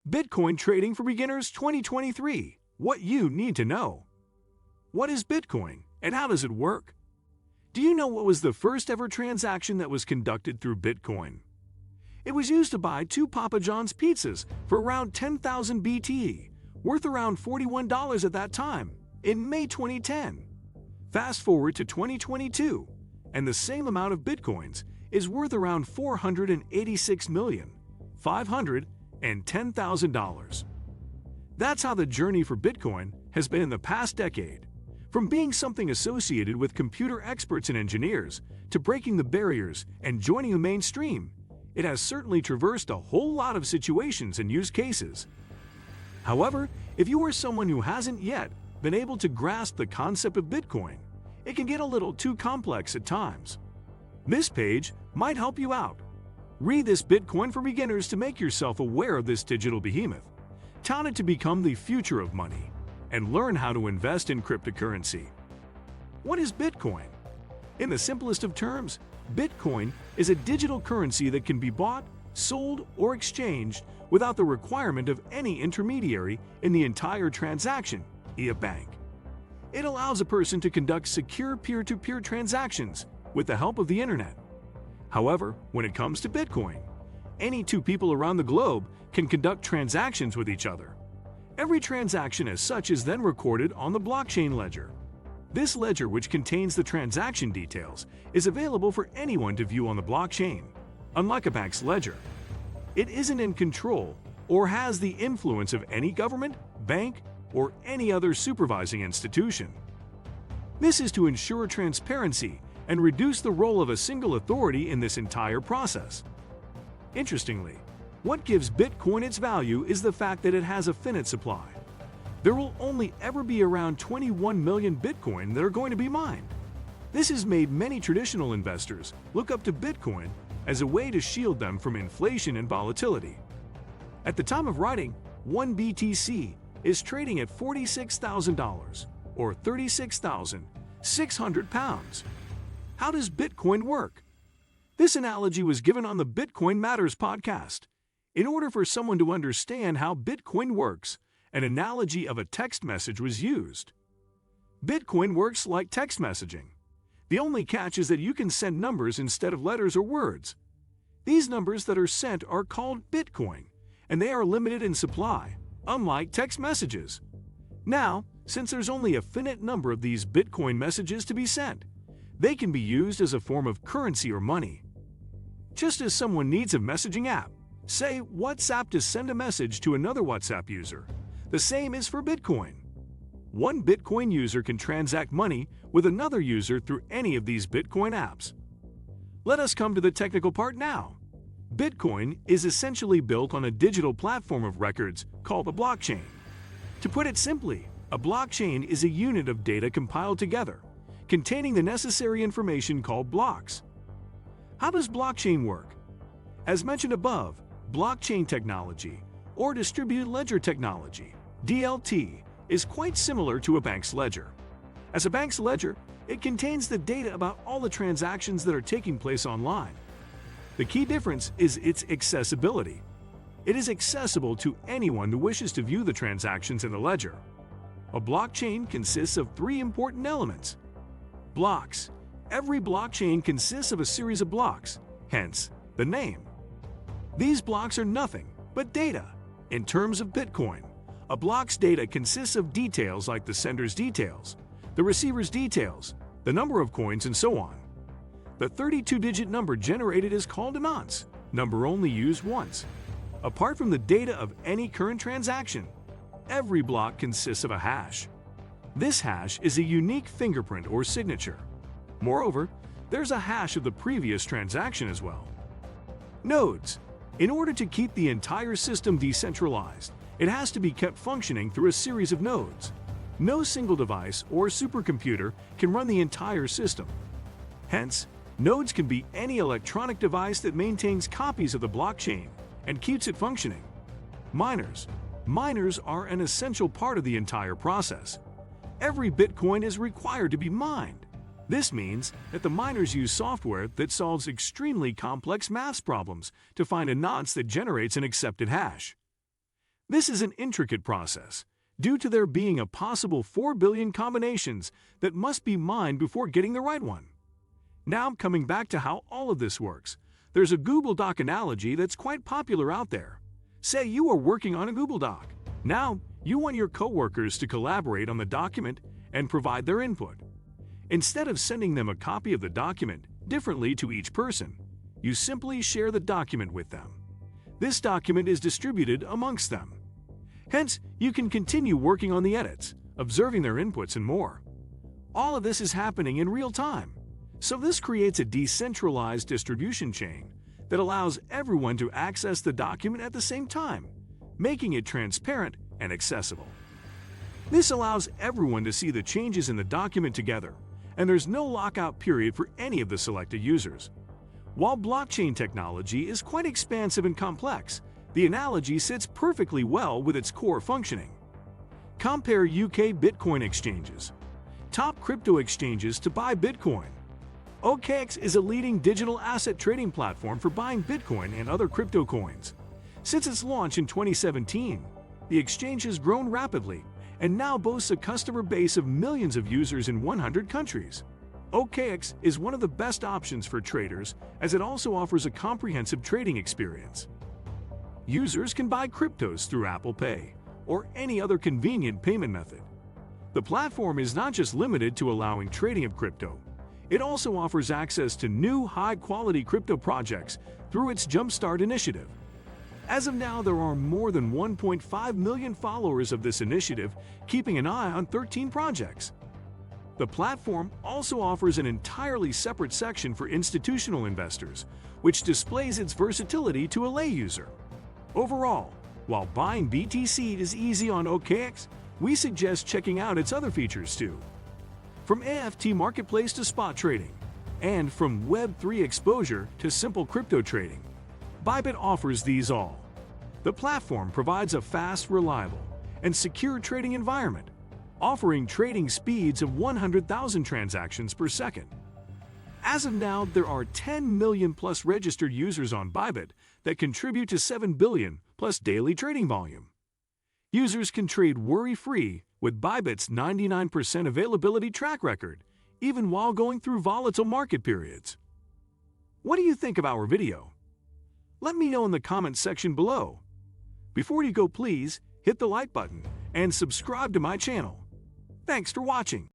Bitcoin Trading for Beginners 2023. What you need to know. What is Bitcoin and how does it work? Do you know what was the first ever transaction that was conducted through Bitcoin? It was used to buy 2 Papa John's pizzas for around 10,000 BTE, worth around $41 at that time, in May 2010. Fast forward to 2022, and the same amount of Bitcoins is worth around $486,510,000. That's how the journey for Bitcoin has been in the past decade. From being something associated with computer experts and engineers to breaking the barriers and joining the mainstream, it has certainly traversed a whole lot of situations and use cases. However, if you are someone who hasn't yet been able to grasp the concept of Bitcoin, it can get a little too complex at times. This page might help you out. Read this Bitcoin for Beginners to make yourself aware of this digital behemoth, touted to become the future of money, and learn how to invest in cryptocurrency. What is Bitcoin? In the simplest of terms, Bitcoin is a digital currency that can be bought, sold, or exchanged without the requirement of any intermediary in the entire transaction, a bank. It allows a person to conduct secure peer-to-peer transactions with the help of the internet. However, when it comes to Bitcoin, any 2 people around the globe can conduct transactions with each other. Every transaction as such is then recorded on the blockchain ledger. This ledger, which contains the transaction details, is available for anyone to view on the blockchain. Unlike a bank's ledger, it isn't in control or has the influence of any government, bank, or any other supervising institution. This is to ensure transparency and reduce the role of a single authority in this entire process. Interestingly, what gives Bitcoin its value is the fact that it has a finite supply. There will only ever be around 21 million Bitcoin that are going to be mined. This has made many traditional investors look up to Bitcoin as a way to shield them from inflation and volatility. At the time of writing, 1 BTC is trading at $46,000 or 36,600 pounds. How does Bitcoin work? This analogy was given on the Bitcoin Matters podcast. In order for someone to understand how Bitcoin works, an analogy of a text message was used. Bitcoin works like text messaging. The only catch is that you can send numbers instead of letters or words. These numbers that are sent are called Bitcoin, and they are limited in supply, unlike text messages. Now, since there's only a finite number of these Bitcoin messages to be sent, they can be used as a form of currency or money. Just as someone needs a messaging app, say WhatsApp, to send a message to another WhatsApp user, the same is for Bitcoin. One Bitcoin user can transact money with another user through any of these Bitcoin apps. Let us come to the technical part now. Bitcoin is essentially built on a digital platform of records called a blockchain. To put it simply, a blockchain is a unit of data compiled together, containing the necessary information called blocks. How does blockchain work? As mentioned above, blockchain technology, or distributed ledger technology, DLT, is quite similar to a bank's ledger. As a bank's ledger, it contains the data about all the transactions that are taking place online. The key difference is its accessibility. It is accessible to anyone who wishes to view the transactions in the ledger. A blockchain consists of 3 important elements. Blocks. Every blockchain consists of a series of blocks, hence the name. These blocks are nothing but data. In terms of Bitcoin, a block's data consists of details like the sender's details, the receiver's details, the number of coins, and so on. The 32-digit number generated is called an nonce, number only used once. Apart from the data of any current transaction, every block consists of a hash. This hash is a unique fingerprint or signature. Moreover, there's a hash of the previous transaction as well. Nodes. In order to keep the entire system decentralized, it has to be kept functioning through a series of nodes. No single device or supercomputer can run the entire system. Hence, nodes can be any electronic device that maintains copies of the blockchain and keeps it functioning. Miners. Miners are an essential part of the entire process. Every Bitcoin is required to be mined. This means that the miners use software that solves extremely complex math problems to find a nonce that generates an accepted hash. This is an intricate process, due to there being a possible 4 billion combinations that must be mined before getting the right one. Now, coming back to how all of this works, there's a Google Doc analogy that's quite popular out there. Say you are working on a Google Doc. Now, you want your coworkers to collaborate on the document and provide their input. Instead of sending them a copy of the document differently to each person, you simply share the document with them. This document is distributed amongst them. Hence, you can continue working on the edits, observing their inputs, and more. All of this is happening in real time. So this creates a decentralized distribution chain that allows everyone to access the document at the same time, making it transparent and accessible. This allows everyone to see the changes in the document together, and there's no lockout period for any of the selected users. While blockchain technology is quite expansive and complex, the analogy sits perfectly well with its core functioning. Compare UK Bitcoin exchanges. Top crypto exchanges to buy Bitcoin. OKX is a leading digital asset trading platform for buying Bitcoin and other crypto coins. Since its launch in 2017, the exchange has grown rapidly and now boasts a customer base of millions of users in 100 countries. OKX is one of the best options for traders as it also offers a comprehensive trading experience. Users can buy cryptos through Apple Pay or any other convenient payment method. The platform is not just limited to allowing trading of crypto, it also offers access to new high-quality crypto projects through its Jumpstart initiative. As of now, there are more than 1.5 million followers of this initiative, keeping an eye on 13 projects. The platform also offers an entirely separate section for institutional investors, which displays its versatility to a lay user. Overall, while buying BTC is easy on OKX, we suggest checking out its other features too. From AFT marketplace to spot trading, and from Web3 exposure to simple crypto trading, Bybit offers these all. The platform provides a fast, reliable, and secure trading environment, offering trading speeds of 100,000 transactions per second. As of now, there are 10 million plus registered users on Bybit that contribute to 7 billion plus daily trading volume. Users can trade worry-free with Bybit's 99% availability track record, even while going through volatile market periods. What do you think of our video? Let me know in the comments section below. Before you go, please hit the like button and subscribe to my channel. Thanks for watching.